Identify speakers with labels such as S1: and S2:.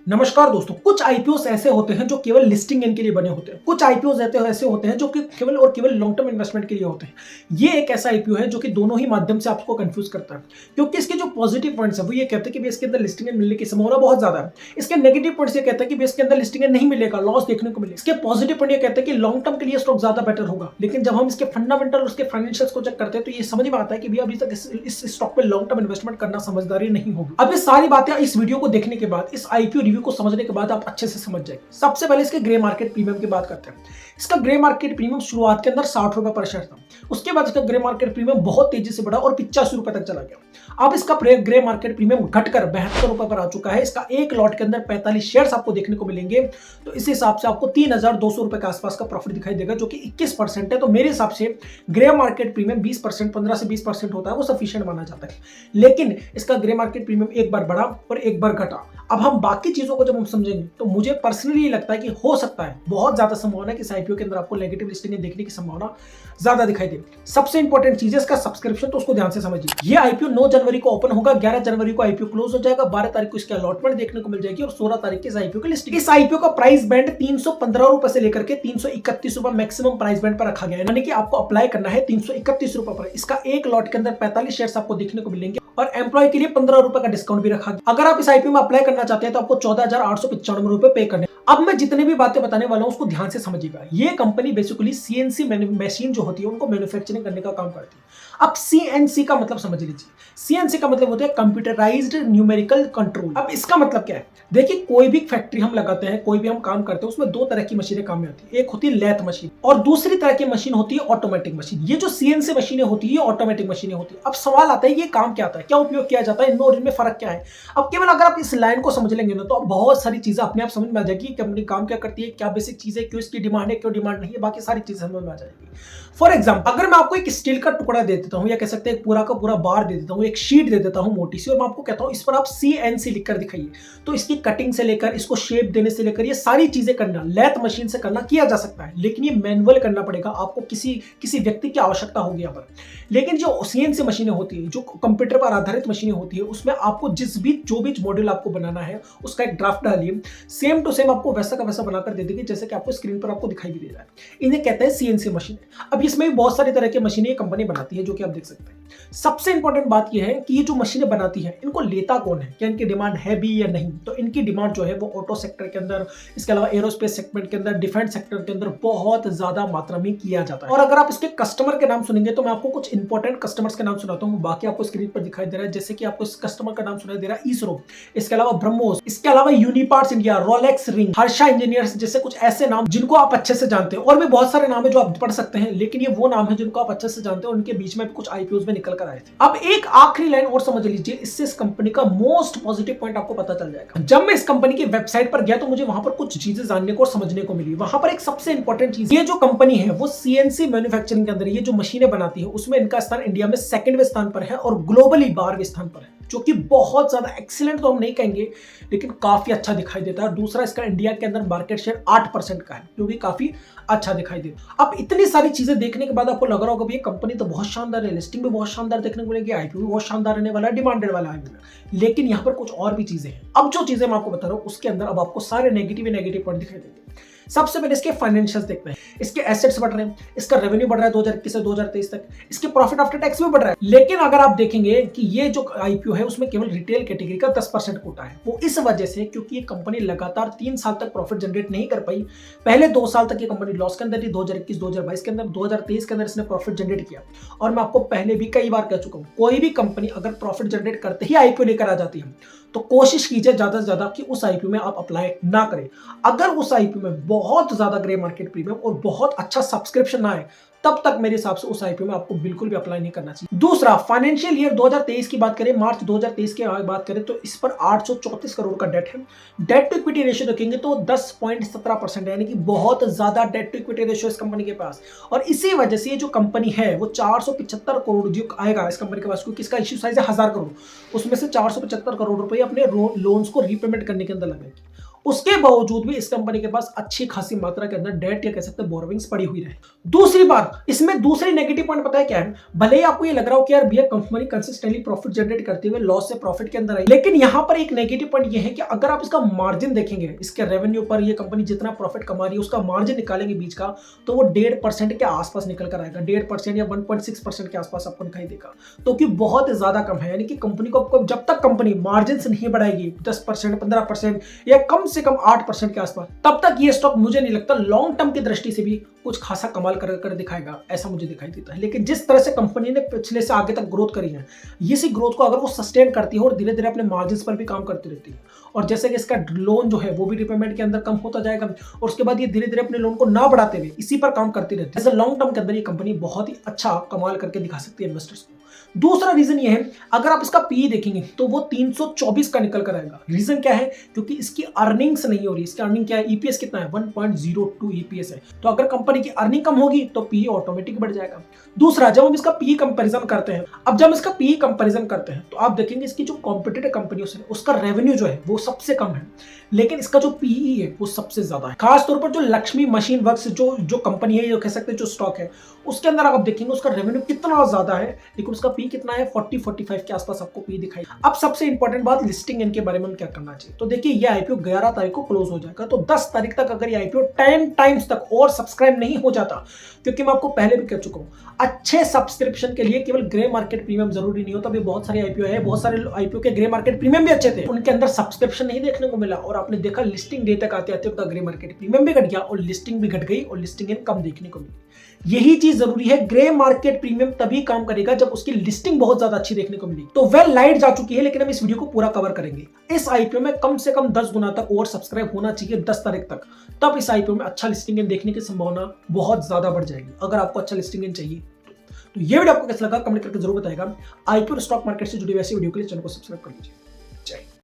S1: नमस्कार दोस्तों, कुछ आईपीओस ऐसे होते हैं जो केवल लिस्टिंग गेन के लिए बने होते हैं। कुछ आईपीओस ऐसे होते हैं जो कि केवल और केवल लॉन्ग टर्म इन्वेस्टमेंट के लिए होते हैं। ये एक ऐसा आईपीओ है जो कि दोनों ही माध्यम से आपको कंफ्यूज करता है, क्योंकि इसके जो पॉजिटिव पॉइंट्स है वो ये कहते हैं कि भी इसके अंदर लिस्टिंग गेन मिलने की संभावना बहुत ज्यादा है। इसके नेगेटिव पॉइंट्स ये कहते हैं कि भी इसके अंदर लिस्टिंग गेन नहीं मिलेगा, लॉस देखने को मिलेगा। इसके पॉजिटिव पॉइंट ये कहते हैं कि लॉन्ग टर्म के लिए स्टॉक ज्यादा बेटर होगा, लेकिन जब हम इसके फंडामेंटल और उसके फाइनेंशियल्स को चेक करते हैं तो ये समझ में आता है कि भी अभी तक इस स्टॉक पे लॉन्ग टर्म इन्वेस्टमेंट करना समझदारी नहीं होगी। अब ये सारी बातें इस वीडियो को देखने के बाद, इस आईपीओ रिव्यू को समझने के बाद आप अच्छे से समझ जाएंगे। सबसे पहले इसके ग्रे मार्केट प्रीमियम की बात करते हैं। इसका ग्रे मार्केट प्रीमियम शुरुआत के अंदर 60 रुपए पर शेयर था। उसके बाद इसका ग्रे मार्केट प्रीमियम बहुत तेजी से बढ़ा और 85 रुपए तक चला गया। अब इसका ग्रे मार्केट प्रीमियम घटकर 72 रुपए पर आ चुका है। इसका एक लॉट के अंदर 45 शेयर्स आपको देखने को मिलेंगे, तो इस हिसाब से आपको 3200 रुपए के आसपास का प्रॉफिट दिखाई देगा, जो कि 21% है। तो मेरे हिसाब से ग्रे मार्केट प्रीमियम 20%, 15 से 20% होता है, वो सफिशिएंट माना जाता है। लेकिन इसका ग्रे मार्केट प्रीमियम एक बार बढ़ा और एक बार घटा। अब हम बाकी चीजों को जब हम समझेंगे तो मुझे पर्सनली लगता है कि हो सकता है, बहुत ज्यादा संभावना है कि इस आईपीओ के अंदर आपको नेगेटिव लिस्टिंग देखने की संभावना ज्यादा दिखाई दे। सबसे इंपॉर्टेंट चीज है इसका सब्सक्रिप्शन, तो उसको ध्यान से समझिए। ये आईपीओ 9 जनवरी को ओपन होगा, 11 जनवरी को आईपीओ क्लोज हो जाएगा, 12 तारीख को इसकी अलॉटमेंट देखने को मिल जाएगी और 16 तारीख के इस आईपीओ की लिस्टिंग। इस आईपीओ का प्राइस बैंड 315 रुपए से लेकर के 331 रुपए मैक्सिमम प्राइस बैंड पर रखा गया है, यानी कि आपको अप्लाई करना है 331 रुपए पर। इसका एक लॉट के अंदर 45 शेयर्स आपको देखने को मिलेंगे और एम्प्लॉय के लिए 15 रुपए का डिस्काउंट भी रखा गया। अगर आप इस आईपीओ में अप्लाई करना चाहते हैं तो आपको 14,895 रुपए पे करने। अब मैं जितने भी बातें बताने वाला हूं उसको ध्यान से समझिएगा। ये कंपनी बेसिकली सीएनसी मशीन जो होती है उनको मैन्युफैक्चरिंग करने का काम करती है। अब सीएनसी का मतलब समझ लीजिए। सीएनसी का मतलब होता है कंप्यूटराइज्ड न्यूमेरिकल कंट्रोल। अब इसका मतलब क्या है? देखिए, कोई भी फैक्ट्री हम लगाते हैं, कोई भी हम काम करते हैं, उसमें दो तरह की मशीनें काम में आती है। एक होती है लैथ मशीन और दूसरी तरह की मशीन होती है ऑटोमेटिक मशीन। ये जो सीएनसी मशीनें होती है, ऑटोमेटिक मशीनें होती है। अब सवाल आता है, ये काम क्या आता है, क्या उपयोग किया जाता है, इनमें और इनमें फर्क क्या है? अब केवल अगर आप इस लाइन को समझ लेंगे ना तो अब बहुत सारी चीजें अपने आप समझ में आ जाएगी। कंपनी काम क्या करती है, क्या बेसिक चीज है, क्यों इसकी डिमांड है, क्यों डिमांड नहीं है, बाकी सारी चीजें समझ में आ जाएगी। फॉर एग्जाम्पल, अगर मैं आपको एक स्टील का टुकड़ा दे देता हूं, या कह सकते हैं पूरा का पूरा बार दे देता हूं, एक शीट दे देता हूं मोटी सी, और मैं आपको कहता हूं इस पर आप सीएनसी लिखकर दिखाइए, तो इसकी कटिंग से लेकर इसको शेप देने से लेकर ये सारी चीजें करना लैथ मशीन से करना किया जा सकता है, लेकिन ये मैनुअल करना पड़ेगा आपको। किसी व्यक्ति की आवश्यकता होगी यहाँ पर। लेकिन जो सीएनसी मशीनें होती है, जो कंप्यूटर पर आधारित मशीनें होती है, उसमें आपको जो भी मॉड्यूल आपको बनाना है उसका एक ड्राफ्ट डालिए, सेम टू सेम आपको वैसा का वैसा बनाकर दे देगी, जैसे कि आपको स्क्रीन पर आपको दिखाई भी दे रहा है। इन्हें कहते हैं सीएनसी मशीन। अब इसमें भी बहुत सारी तरह की मशीनें कंपनी बनाती है, जो कि आप देख सकते हैं। सबसे इंपॉर्टेंट बात यह है कि ये जो मशीनें बनाती है इनको लेता कौन है, क्या इनकी डिमांड है भी या नहीं? तो इनकी डिमांड जो है वो ऑटो सेक्टर के अंदर, इसके अलावा एरोस्पेस सेगमेंट के अंदर, डिफेंस सेक्टर के अंदर बहुत ज्यादा मात्रा में किया जाता है। और अगर आप इसके कस्टमर के नाम सुनेंगे तो मैं आपको कुछ इंपॉर्टेंट कस्टमर्स के नाम सुनाता हूँ, बाकी आपको स्क्रीन पर दिखाई दे रहा है। जैसे कि आपको इस कस्टमर का नाम सुनाई दे रहा है इसरो, इसके अलावा ब्रह्मोस, इसके अलावा Uniparts India, Rolex ring, Harsha engineers, जैसे कुछ ऐसे नाम जिनको आप अच्छे से जानते हैं। और भी बहुत सारे नाम है जो आप पढ़ सकते हैं, लेकिन ये वो नाम है जिनको आप अच्छे से जानते हैं और उनके बीच में कुछ आईपीओज में निकल कर आए थे। अब एक आखिरी लाइन और समझ लीजिए, इससे इस कंपनी का मोस्ट पॉजिटिव पॉइंट आपको पता चल जाएगा। जब मैं इस कंपनी की वेबसाइट पर गया तो मुझे वहां पर कुछ चीजें जानने को और समझने को मिली। वहां पर एक सबसे इंपॉर्टेंट चीज, ये जो कंपनी है वो सीएनसी मैन्युफैक्चरिंग के अंदर ये जो मशीनें बनाती है उसमें इनका स्थान इंडिया में 2वें स्थान पर है और ग्लोबली 12वें स्थान पर है, जो कि बहुत ज्यादा एक्सीलेंट तो हम नहीं कहेंगे, लेकिन काफी अच्छा दिखाई देता है। दूसरा, इसका इंडिया के अंदर मार्केट शेयर 8% का है, जो कि काफी अच्छा दिखाई देता है। अब इतनी सारी चीजें देखने के बाद आपको लग रहा होगा ये कंपनी तो बहुत शानदार है, लिस्टिंग भी बहुत शानदार देखने को मिलेगी, आईपीओ भी बहुत शानदार रहने वाला है, डिमांडेड वाला है। लेकिन यहाँ पर कुछ और भी चीजें हैं। अब जो चीजें मैं आपको बता रहा हूँ उसके अंदर अब आपको सारे नेगेटिव पॉइंट दिखाई देंगे। सबसे पहले इसके फाइनेंशियल्स देखते हैं। इसके एसेट्स बढ़ रहे हैं, इसका रेवेन्यू बढ़ रहा है 2021 से 2023 तक, इसके प्रॉफिट आफ्टर टैक्स भी बढ़ रहा है। लेकिन अगर आप देखेंगे कि ये जो आईपीओ है उसमें केवल रिटेल कैटेगरी का 10% कोटा है। वो इस वजह से क्योंकि ये कंपनी लगातार 3 साल तक प्रॉफिट जनरेट नहीं कर पाई। पहले 2 साल तक ये कंपनी लॉस के अंदर थी, 2021 2022 के अंदर, 2023 के अंदर इसने प्रॉफिट जनरेट किया। और मैं आपको पहले भी कई बार कह चुका हूं, कोई भी कंपनी अगर प्रॉफिट जनरेट करते ही आईपीओ लेकर आ जाती है तो कोशिश कीजिए ज्यादा से ज्यादा कि उस आईपीओ में आप अप्लाई ना करें। अगर उस आईपीओ में बहुत ज्यादा ग्रे मार्केट प्रीमियम और बहुत अच्छा सब्सक्रिप्शन ना आए, तब तक मेरे हिसाब से उस आईपीओ में आपको बिल्कुल भी अप्लाई नहीं करना चाहिए। दूसरा, फाइनेंशियल ईयर 2023 की बात करें, मार्च 2023 की बात करें तो इस पर 834 करोड़ का डेट है। डेट टू इक्विटी रेशियो देखेंगे तो 10.17%, यानी कि बहुत ज्यादा डेट टू इक्विटी रेशियो इस कंपनी के पास। और इसी वजह से ये जो कंपनी है वो 475 करोड़ जो आएगा इस कंपनी के पास, क्योंकि इसका इश्यू साइज है 1000 करोड़, उसमें से 475 करोड़ रुपए अपने लोन्स को रीपेमेंट करने के अंदर लगेगी। उसके बावजूद भी इस कंपनी के पास अच्छी खासी मात्रा के अंदर डेट या कह सकते हैं बोरोविंग्स पड़ी हुई रहे। दूसरी बात, इसमें दूसरी नेगेटिव पॉइंट पता है क्या है? भले ही आपको ये लग रहा हो कि यार भैया कंपनी कंसिस्टेंटली प्रॉफिट जनरेट करते हुए लॉस से प्रॉफिट के अंदर आई, लेकिन यहां पर एक नेगेटिव पॉइंट ये है कि अगर आप इसका मार्जिन देखेंगे, इसके रेवेन्यू पर ये कंपनी जितना प्रॉफिट कमा रही है उसका मार्जिन निकालेंगे बीच का, तो वो 1.5% के आसपास निकल कर आएगा। 1.5% या 1.6% के आसपास आपको दिखाई देगा, तो कि बहुत ज्यादा कम है। यानी कि कंपनी को जब तक कंपनी मार्जिन से नहीं बढ़ाएगी 10%, 15% या कम से कम 8% के आसपास, तब तक ये स्टॉक मुझे नहीं लगता लॉन्ग टर्म की दृष्टि से भी कुछ खासा कमाल कर दिखाएगा, ऐसा मुझे दिखाई देता है। लेकिन जिस तरह से कंपनी ने पिछले से आगे तक ग्रोथ करी है, इसी ग्रोथ को अगर वो सस्टेन करती है और धीरे धीरे अपने मार्जिन पर भी काम करती रहती है, और जैसे कि इसका लोन जो है वो भी रिपेमेंट के अंदर कम होता जाएगा, और उसके बाद ये धीरे धीरे अपने लोन को ना बढ़ाते हुए इसी पर काम करती रहती है, लॉन्ग टर्म के अंदर ये कंपनी बहुत ही अच्छा कमाल करके दिखा सकती है इन्वेस्टर्स को। दूसरा रीजन ये है, अगर आप इसका पीई देखेंगे तो वो 324 का निकल कर आएगा। रीजन क्या है? क्योंकि इसकी अर्निंग्स नहीं हो रही। इसकी अर्निंग क्या है? ईपीएस कितना है? 1.02 ईपीएस है। तो अगर कंपनी की अर्निंग कम होगी तो पीई ऑटोमेटिक बढ़ जाएगा। दूसरा, जब हम इसका पीई कंपैरिजन करते हैं, तो आप देखेंगे इसकी जो कॉम्पिटिटिव कंपनियों से उसका रेवेन्यू जो है वो सबसे कम है, लेकिन इसका जो पीई है वो सबसे ज्यादा है। खास तौर पर जो लक्ष्मी मशीन वर्क्स जो कंपनी है, जो कह सकते हैं जो स्टॉक है, उसके अंदर आप देखेंगे उसका रेवेन्यू कितना ज्यादा है, लेकिन उसका पी कितना है? 40-45 के आसपास आपको पी दिखाई। अब सबसे इंपॉर्टेंट बात, लिस्टिंग इनके बारे में हम क्या करना चाहिए। तो देखिए, ये आईपीओ 11 तारीख को क्लोज हो जाएगा, तो 10 तारीख तक अगर ये आईपीओ 10 टाइम्स तक और सब्सक्राइब नहीं हो जाता, क्योंकि मैं आपको पहले भी कह चुका हूं, अच्छे सब्सक्रिप्शन के लिए केवल ग्रे मार्केट प्रीमियम जरूरी नहीं होता। बहुत सारे आईपीओ है, बहुत सारे आईपीओ के ग्रे मार्केट प्रीमियम भी अच्छे थे, उनके अंदर सब्सक्रिप्शन नहीं देखने को मिला, और आपने देखा लिस्टिंग डे तक आते आते उनका ग्रे मार्केट प्रीमियम भी घट गया और लिस्टिंग भी घट गई और लिस्टिंग इन कम देखने को मिली। यही चीज जरूरी है। ग्रे मार्केट प्रीमियम तभी काम करेगा जब उसकी लिस्टिंग बहुत ज्यादा अच्छी देखने को मिली। तो वेल लाइट जा चुकी है, लेकिन हम इस वीडियो को पूरा कवर करेंगे। इस आईपीओ में कम से कम 10 गुना तक और सब्सक्राइब होना चाहिए 10 तारीख तक, तब इस आईपीओ में अच्छा लिस्टिंग इन देखने की संभावना बहुत ज्यादा बढ़ जाएगी। अगर आपको अच्छा लिस्टिंग इन चाहिए तो ये वीडियो आपको कैसा लगा कमेंट करके जरूर बताएगा। आईपीओ स्टॉक मार्केट से जुड़ी वैसी वीडियो के लिए चैनल को सब्सक्राइब कर लीजिए। जय हिंद।